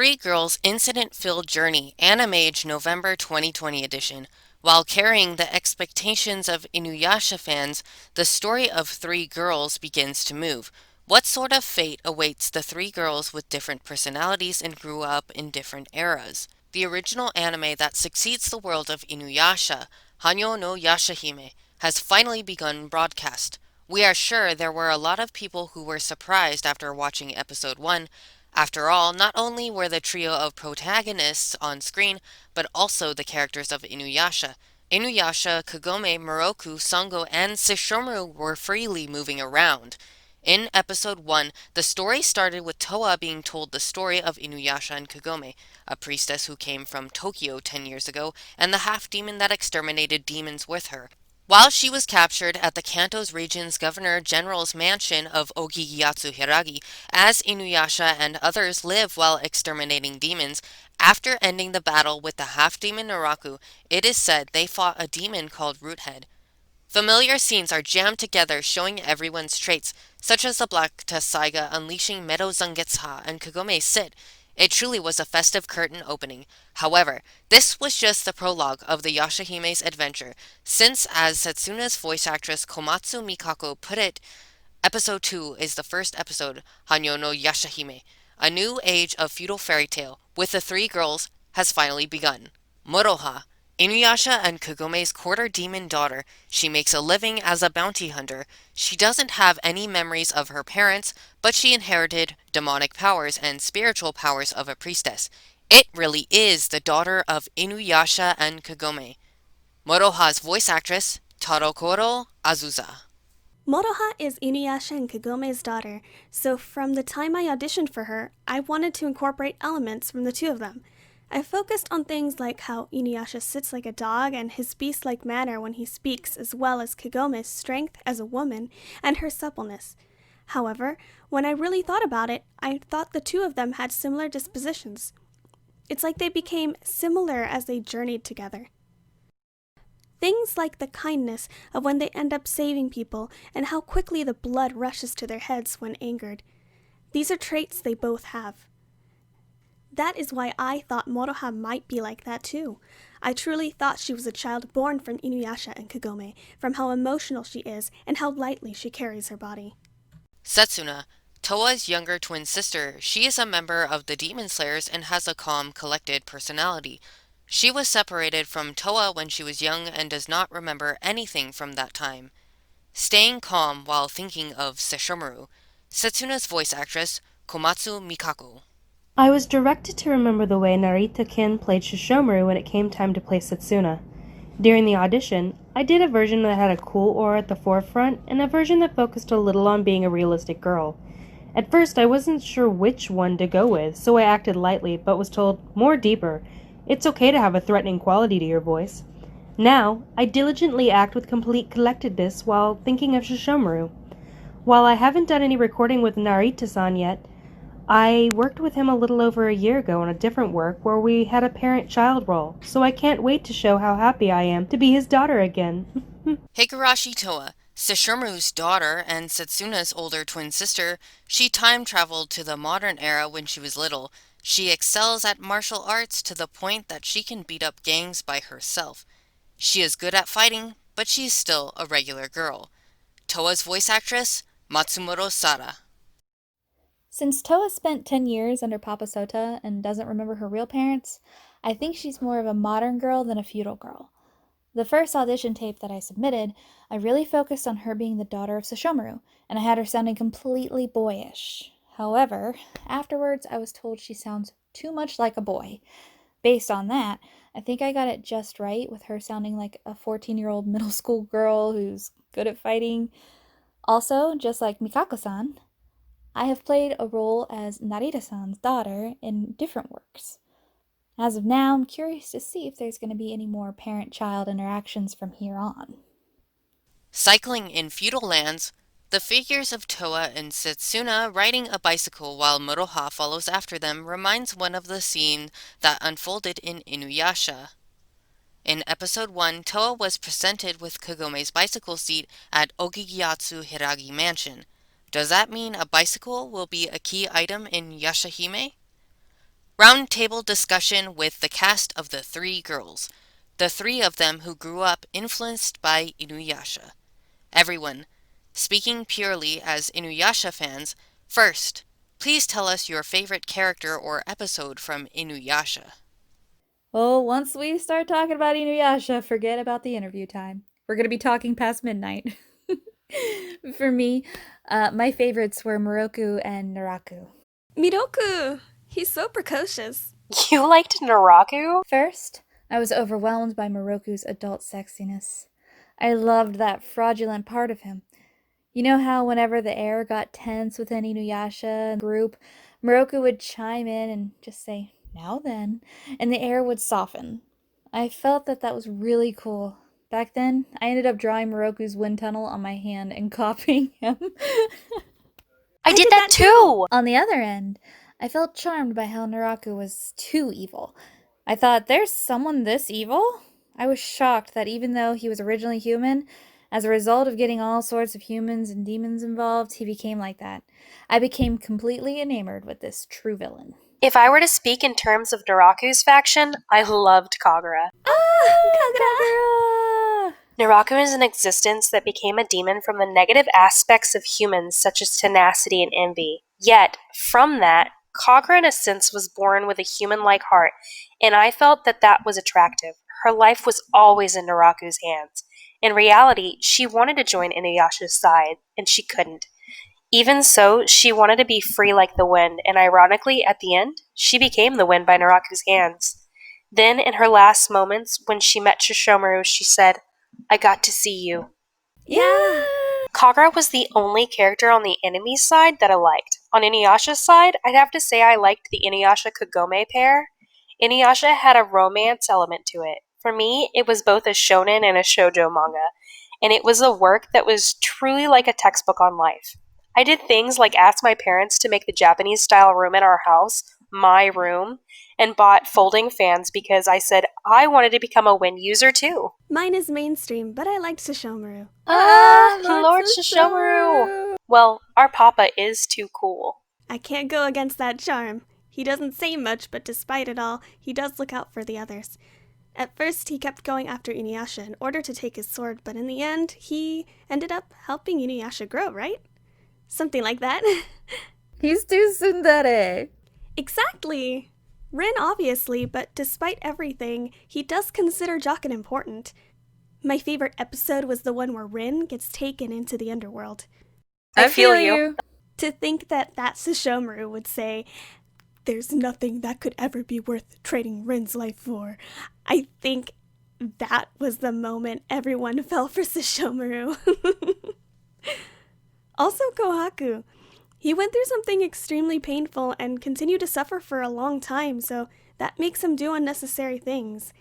Three Girls Incident-Filled Journey, Animage November 2020 edition. While carrying the expectations of Inuyasha fans, the story of three girls begins to move. What sort of fate awaits the three girls with different personalities and grew up in different eras? The original anime that succeeds the world of Inuyasha, Hanyo no Yashahime, has finally begun broadcast. We are sure there were a lot of people who were surprised after watching episode 1. After all, not only were the trio of protagonists on screen, but also the characters of Inuyasha. Inuyasha, Kagome, Moroku, Sango, and Sesshomaru were freely moving around. In episode 1, the story started with Towa being told the story of Inuyasha and Kagome, a priestess who came from Tokyo 10 years ago, and the half-demon that exterminated demons with her. While she was captured at the Kanto's region's governor-general's mansion of Ogigiyatsu Hiragi, as Inuyasha and others live while exterminating demons, after ending the battle with the half-demon Naraku, it is said they fought a demon called Roothead. Familiar scenes are jammed together showing everyone's traits, such as the Black Saiga unleashing Meadow Zangetsu and Kagome's Sit. It truly was a festive curtain opening. However, this was just the prologue of the Yashahime's adventure, since as Setsuna's voice actress Komatsu Mikako put it, Episode 2 is the first episode, Hanyo no Yashahime. A new age of feudal fairy tale, with the three girls, has finally begun. Moroha, Inuyasha and Kagome's quarter-demon daughter. She makes a living as a bounty hunter. She doesn't have any memories of her parents, but she inherited demonic powers and spiritual powers of a priestess. It really is the daughter of Inuyasha and Kagome. Moroha's voice actress, Tarokoro Azusa. Moroha is Inuyasha and Kagome's daughter, so from the time I auditioned for her, I wanted to incorporate elements from the two of them. I focused on things like how Inuyasha sits like a dog and his beast-like manner when he speaks, as well as Kagome's strength as a woman and her suppleness. However, when I really thought about it, I thought the two of them had similar dispositions. It's like they became similar as they journeyed together. Things like the kindness of when they end up saving people and how quickly the blood rushes to their heads when angered. These are traits they both have. That is why I thought Moroha might be like that too. I truly thought she was a child born from Inuyasha and Kagome, from how emotional she is and how lightly she carries her body. Setsuna, Towa's younger twin sister. She is a member of the Demon Slayers and has a calm, collected personality. She was separated from Towa when she was young and does not remember anything from that time. Staying calm while thinking of Sesshomaru. Setsuna's voice actress, Komatsu Mikako. I was directed to remember the way Narita-kin played Shishomaru when it came time to play Setsuna. During the audition, I did a version that had a cool aura at the forefront and a version that focused a little on being a realistic girl. At first, I wasn't sure which one to go with, so I acted lightly, but was told, more deeper. It's okay to have a threatening quality to your voice. Now, I diligently act with complete collectedness while thinking of Shishomaru. While I haven't done any recording with Narita-san yet, I worked with him a little over a year ago on a different work where we had a parent-child role, so I can't wait to show how happy I am to be his daughter again. Higurashi Towa, Sesshomaru's daughter and Setsuna's older twin sister. She time-traveled to the modern era when she was little. She excels at martial arts to the point that she can beat up gangs by herself. She is good at fighting, but she's still a regular girl. Towa's voice actress, Matsumoto Sara. Since Toa spent 10 years under Papa Sota and doesn't remember her real parents, I think she's more of a modern girl than a feudal girl. The first audition tape that I submitted, I really focused on her being the daughter of Sesshomaru, and I had her sounding completely boyish. However, afterwards I was told she sounds too much like a boy. Based on that, I think I got it just right with her sounding like a 14-year-old middle school girl who's good at fighting. Also, just like Mikako-san, I have played a role as Narita-san's daughter in different works. As of now, I'm curious to see if there's going to be any more parent-child interactions from here on. Cycling in feudal lands, the figures of Towa and Setsuna riding a bicycle while Moroha follows after them reminds one of the scene that unfolded in Inuyasha. In episode 1, Towa was presented with Kagome's bicycle seat at Ogigiyatsu Hiragi Mansion. Does that mean a bicycle will be a key item in Yashahime? Roundtable discussion with the cast of the three girls, the three of them who grew up influenced by Inuyasha. Everyone, speaking purely as Inuyasha fans, first, please tell us your favorite character or episode from Inuyasha. Well, once we start talking about Inuyasha, forget about the interview time. We're going to be talking past midnight. For me, my favorites were Moroku and Naraku. Miroku! He's so precocious. You liked Naraku? First, I was overwhelmed by Moroku's adult sexiness. I loved that fraudulent part of him. You know how whenever the air got tense within Inuyasha group, Moroku would chime in and just say, "Now then," and the air would soften. I felt that was really cool. Back then, I ended up drawing Moroku's wind tunnel on my hand and copying him. I did that too! On the other end, I felt charmed by how Naraku was too evil. I thought, there's someone this evil? I was shocked that even though he was originally human, as a result of getting all sorts of humans and demons involved, he became like that. I became completely enamored with this true villain. If I were to speak in terms of Naraku's faction, I loved Kagura. Kagura! Naraku is an existence that became a demon from the negative aspects of humans such as tenacity and envy. Yet, from that, Kagura in a sense was born with a human-like heart, and I felt that was attractive. Her life was always in Naraku's hands. In reality, she wanted to join Inuyasha's side, and she couldn't. Even so, she wanted to be free like the wind, and ironically, at the end, she became the wind by Naraku's hands. Then, in her last moments, when she met Sesshomaru, she said, "I got to see you." Yeah! Kagura was the only character on the enemy side that I liked. On Inuyasha's side, I'd have to say I liked the Inuyasha-Kagome pair. Inuyasha had a romance element to it. For me, it was both a shonen and a shoujo manga, and it was a work that was truly like a textbook on life. I did things like ask my parents to make the Japanese-style room in our house my room, and bought folding fans because I said I wanted to become a Wind user too. Mine is mainstream, but I liked Sesshomaru. Lord Sesshomaru! Well, our papa is too cool. I can't go against that charm. He doesn't say much, but despite it all, he does look out for the others. At first, he kept going after Inuyasha in order to take his sword, but in the end, he ended up helping Inuyasha grow, right? Something like that. He's too tsundere. Exactly! Rin obviously, but despite everything, he does consider Jokin important. My favorite episode was the one where Rin gets taken into the underworld. I feel you. To think that Sesshomaru would say, "There's nothing that could ever be worth trading Rin's life for." I think that was the moment everyone fell for Sesshomaru. Also Kohaku. He went through something extremely painful and continued to suffer for a long time, so that makes him do unnecessary things.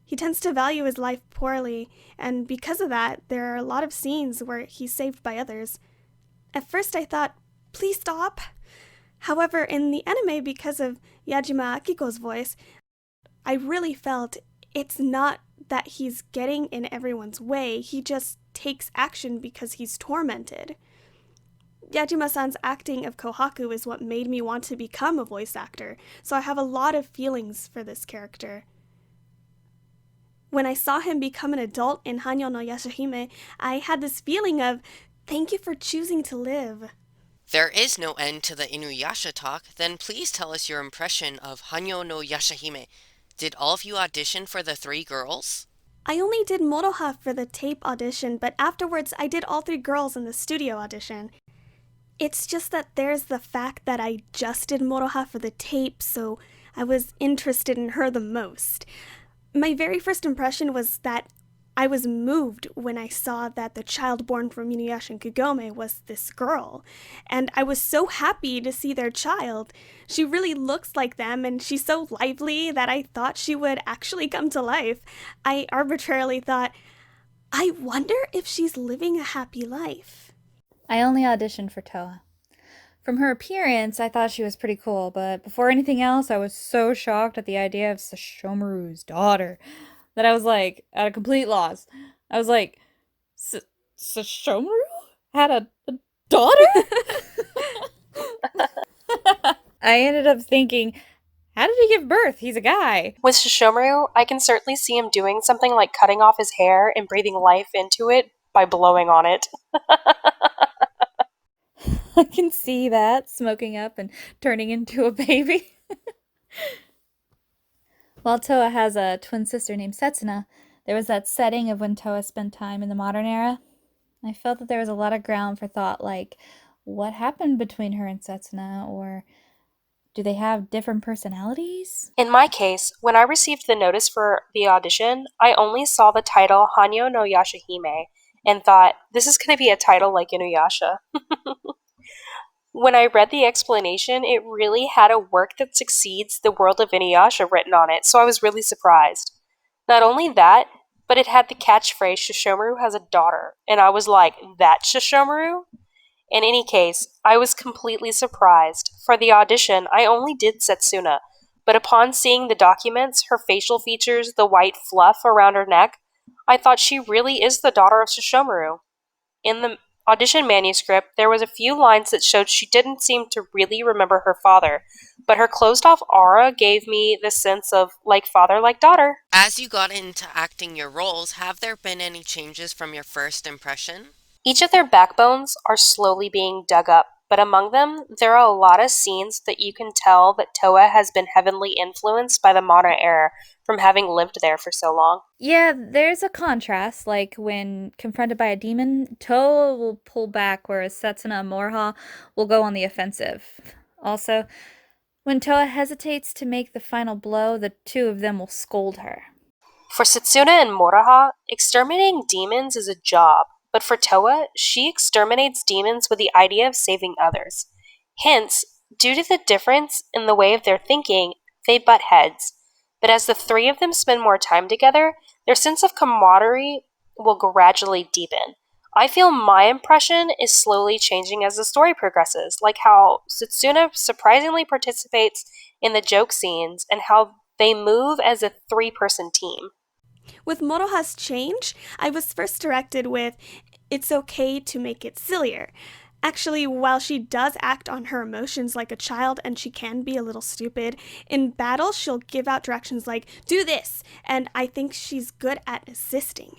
He tends to value his life poorly, and because of that, there are a lot of scenes where he's saved by others. At first I thought, please stop. However, in the anime, because of Yajima Akiko's voice, I really felt it's not that he's getting in everyone's way, he just takes action because he's tormented. Yajima-san's acting of Kohaku is what made me want to become a voice actor, so I have a lot of feelings for this character. When I saw him become an adult in Hanyo no Yashahime, I had this feeling of, thank you for choosing to live. There is no end to the Inuyasha talk, then please tell us your impression of Hanyo no Yashahime. Did all of you audition for the three girls? I only did Moroha for the tape audition, but afterwards I did all three girls in the studio audition. It's just that there's the fact that I just did Moroha for the tape, so I was interested in her the most. My very first impression was that I was moved when I saw that the child born from Inuyasha and Kagome was this girl, and I was so happy to see their child. She really looks like them, and she's so lively that I thought she would actually come to life. I arbitrarily thought, I wonder if she's living a happy life. I only auditioned for Towa. From her appearance, I thought she was pretty cool, but before anything else, I was so shocked at the idea of Sesshomaru's daughter that I was like, at a complete loss. I was like, Sesshomaru had a daughter? I ended up thinking, How did he give birth? He's a guy. With Sesshomaru, I can certainly see him doing something like cutting off his hair and breathing life into it by blowing on it. I can see that, smoking up and turning into a baby. While Towa has a twin sister named Setsuna, there was that setting of when Towa spent time in the modern era. I felt that there was a lot of ground for thought, like, what happened between her and Setsuna, or do they have different personalities? In my case, when I received the notice for the audition, I only saw the title Hanyo no Yashahime and thought, this is going to be a title like Inuyasha. When I read the explanation, it really had a work that succeeds the world of Inuyasha written on it, so I was really surprised. Not only that, but it had the catchphrase Sesshomaru has a daughter, and I was like, that's Sesshomaru? In any case, I was completely surprised. For the audition, I only did Setsuna, but upon seeing the documents, her facial features, the white fluff around her neck, I thought she really is the daughter of Sesshomaru. In the audition manuscript, there was a few lines that showed she didn't seem to really remember her father, but her closed-off aura gave me the sense of like father, like daughter. As you got into acting your roles, have there been any changes from your first impression? Each of their backbones are slowly being dug up, but among them, there are a lot of scenes that you can tell that Towa has been heavily influenced by the modern era from having lived there for so long. Yeah, there's a contrast, like when confronted by a demon, Towa will pull back, whereas Setsuna and Moroha will go on the offensive. Also, when Towa hesitates to make the final blow, the two of them will scold her. For Setsuna and Moroha, exterminating demons is a job, but for Towa, she exterminates demons with the idea of saving others. Hence, due to the difference in the way of their thinking, they butt heads. But as the three of them spend more time together, their sense of camaraderie will gradually deepen. I feel my impression is slowly changing as the story progresses, like how Setsuna surprisingly participates in the joke scenes and how they move as a three-person team. With Moroha's change, I was first directed with, it's okay to make it sillier. Actually, while she does act on her emotions like a child and she can be a little stupid, in battle she'll give out directions like, do this, and I think she's good at assisting.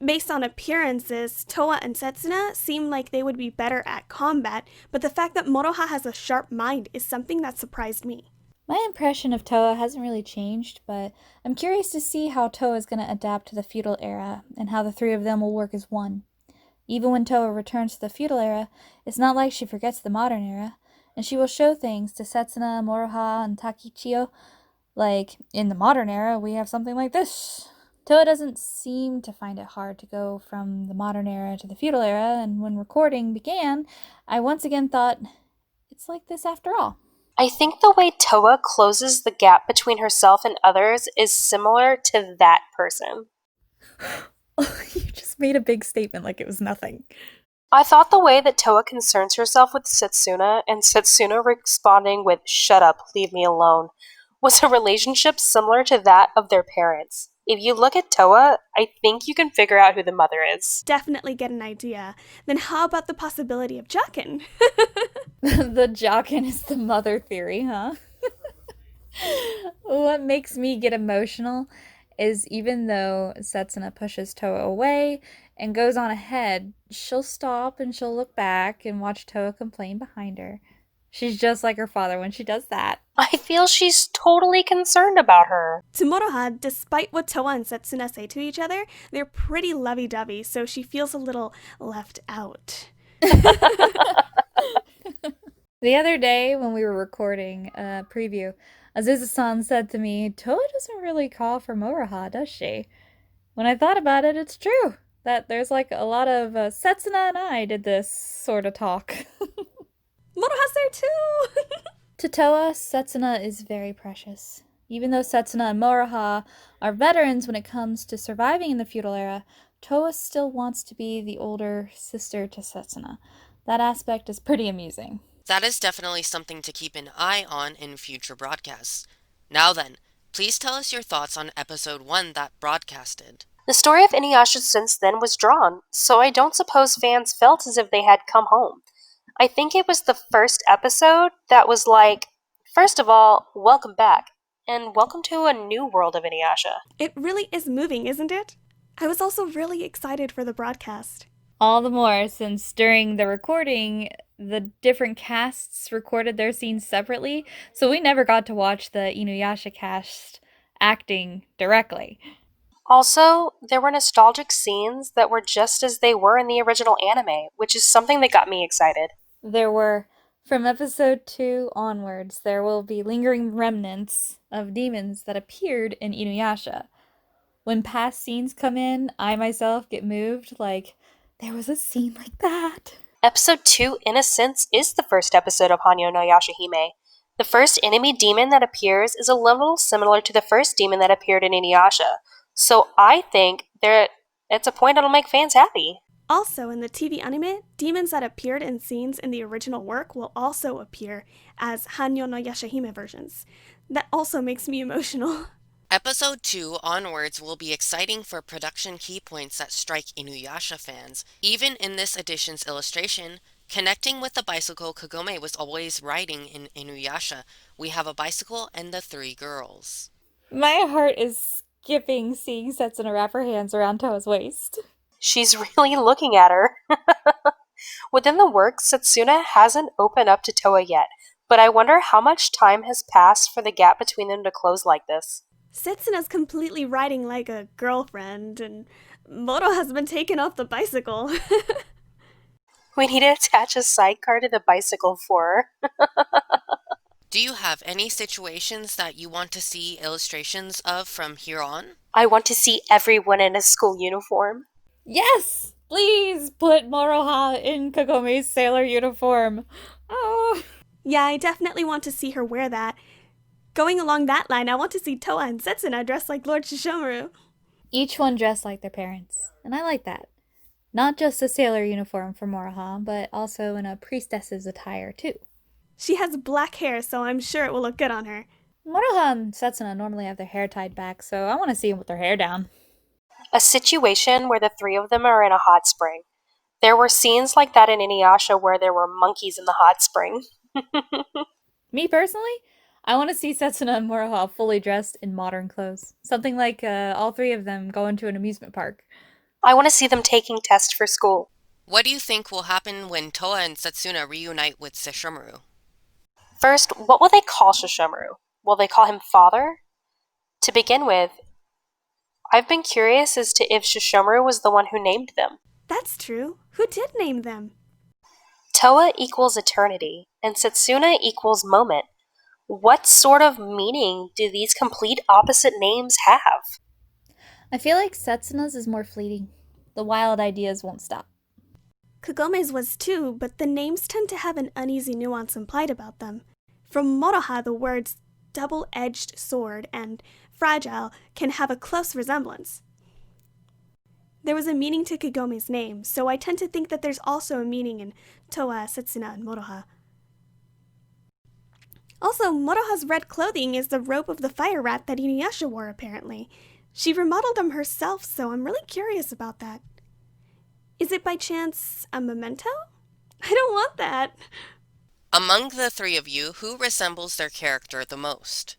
Based on appearances, Towa and Setsuna seem like they would be better at combat, but the fact that Moroha has a sharp mind is something that surprised me. My impression of Towa hasn't really changed, but I'm curious to see how Towa is going to adapt to the feudal era and how the three of them will work as one. Even when Towa returns to the feudal era, it's not like she forgets the modern era, and she will show things to Setsuna, Moroha, and Takichio, like, in the modern era, we have something like this. Towa doesn't seem to find it hard to go from the modern era to the feudal era, and when recording began, I once again thought, it's like this after all. I think the way Towa closes the gap between herself and others is similar to that person. You just made a big statement like it was nothing. I thought the way that Towa concerns herself with Setsuna and Setsuna responding with, shut up, leave me alone, was a relationship similar to that of their parents. If you look at Towa, I think you can figure out who the mother is. Definitely get an idea. Then how about the possibility of Jockin? The Jockin is the mother theory, huh? What makes me get emotional is even though Setsuna pushes Towa away and goes on ahead, she'll stop and she'll look back and watch Towa complain behind her. She's just like her father when she does that. I feel she's totally concerned about her. To Moroha, despite what Towa and Setsuna say to each other, they're pretty lovey-dovey, so she feels a little left out. The other day when we were recording a preview, Azusa-san said to me, Towa doesn't really call for Moroha, does she? When I thought about it, it's true. That there's like a lot of Setsuna and I did this sort of talk. Moroha's there too! To Towa, Setsuna is very precious. Even though Setsuna and Moroha are veterans when it comes to surviving in the feudal era, Towa still wants to be the older sister to Setsuna. That aspect is pretty amusing. That is definitely something to keep an eye on in future broadcasts. Now then, please tell us your thoughts on episode 1 that broadcasted. The story of Inuyasha since then was drawn, so I don't suppose fans felt as if they had come home. I think it was the first episode that was like First of all, welcome back, and welcome to a new world of Inuyasha. It really is moving, isn't it? I was also really excited for the broadcast. All the more since during the recording, the different casts recorded their scenes separately, so we never got to watch the Inuyasha cast acting directly. Also, there were nostalgic scenes that were just as they were in the original anime, which is something that got me excited. There were, from episode 2 onwards, there will be lingering remnants of demons that appeared in Inuyasha. When past scenes come in, I myself get moved, like, there was a scene like that. Episode 2, Innocence, is the first episode of Hanyo no Yashahime. The first enemy demon that appears is a little similar to the first demon that appeared in Inuyasha, so I think it's a point that'll make fans happy. Also, in the TV anime, demons that appeared in scenes in the original work will also appear as Hanyo no Yashahime versions. That also makes me emotional. Episode 2 onwards will be exciting for production key points that strike Inuyasha fans. Even in this edition's illustration, connecting with the bicycle Kagome was always riding in Inuyasha, we have a bicycle and the three girls. My heart is skipping seeing Setsuna wrap her hands around Towa's waist. She's really looking at her. Within the work, Setsuna hasn't opened up to Towa yet, but I wonder how much time has passed for the gap between them to close like this. Setsuna's completely riding like a girlfriend, and Moro has been taken off the bicycle. We need to attach a sidecar to the bicycle for her. Do you have any situations that you want to see illustrations of from here on? I want to see everyone in a school uniform. Yes! Please put Moroha in Kagome's sailor uniform. Oh. Yeah, I definitely want to see her wear that. Going along that line, I want to see Towa and Setsuna dressed like Lord Shishomaru. Each one dressed like their parents, and I like that. Not just a sailor uniform for Moroha, but also in a priestess's attire, too. She has black hair, so I'm sure it will look good on her. Moroha and Setsuna normally have their hair tied back, so I want to see them with their hair down. A situation where the three of them are in a hot spring. There were scenes like that in Inuyasha where there were monkeys in the hot spring. Me personally, I want to see Setsuna and Moroha fully dressed in modern clothes. Something like all three of them going to an amusement park. I want to see them taking tests for school. What do you think will happen when Towa and Setsuna reunite with Sesshomaru? First, what will they call Shishomaru? Will they call him father? To begin with, I've been curious as to if Shishomaru was the one who named them. That's true. Who did name them? Towa equals eternity, and Setsuna equals moment. What sort of meaning do these complete opposite names have? I feel like Setsuna's is more fleeting. The wild ideas won't stop. Kagome's was too, but the names tend to have an uneasy nuance implied about them. From Moroha, the words double-edged sword and fragile can have a close resemblance. There was a meaning to Kagome's name, so I tend to think that there's also a meaning in Towa, Setsuna, and Moroha. Also, Moroha's red clothing is the robe of the fire rat that Inuyasha wore, apparently. She remodeled them herself, so I'm really curious about that. Is it by chance a memento? I don't want that. Among the three of you, who resembles their character the most?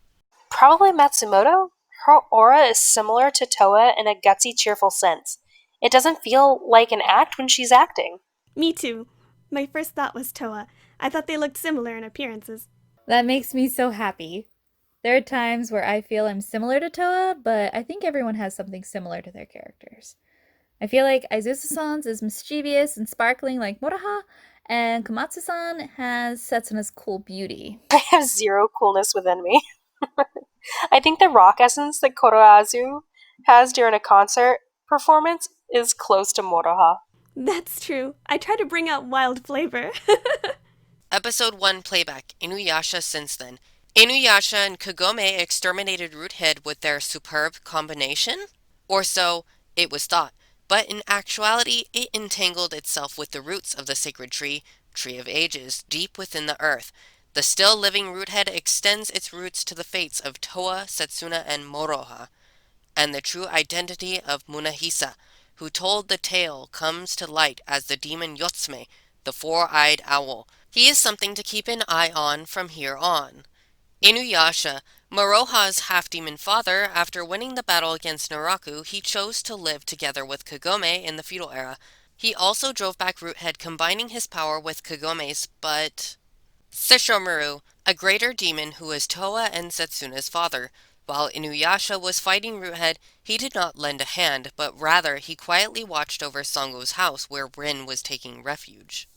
Probably Matsumoto. Her aura is similar to Towa in a gutsy, cheerful sense. It doesn't feel like an act when she's acting. Me too. My first thought was Towa. I thought they looked similar in appearances. That makes me so happy. There are times where I feel I'm similar to Towa, but I think everyone has something similar to their characters. I feel like Aizusa-san's is mischievous and sparkling like Moroha, and Komatsu-san has Setsuna's cool beauty. I have zero coolness within me. I think the rock essence that Koroazu has during a concert performance is close to Moroha. That's true. I try to bring out wild flavor. Episode 1 playback, Inuyasha since then. Inuyasha and Kagome exterminated Roothead with their superb combination? Or so it was thought, but in actuality it entangled itself with the roots of the sacred tree, Tree of Ages, deep within the earth. The still living Roothead extends its roots to the fates of Towa, Setsuna, and Moroha. And the true identity of Munahisa, who told the tale, comes to light as the demon Yotsume, the four-eyed owl. He is something to keep an eye on from here on. Inuyasha, Moroha's half-demon father, after winning the battle against Naraku, he chose to live together with Kagome in the feudal era. He also drove back Roothead, combining his power with Kagome's, but Sesshomaru, a greater demon who was Towa and Setsuna's father. While Inuyasha was fighting Roothead, he did not lend a hand, but rather he quietly watched over Sango's house where Rin was taking refuge.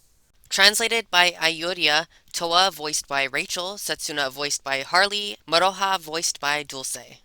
Translated by Ayuria, Towa voiced by Rachel, Setsuna voiced by Harley, Moroha voiced by Dulce.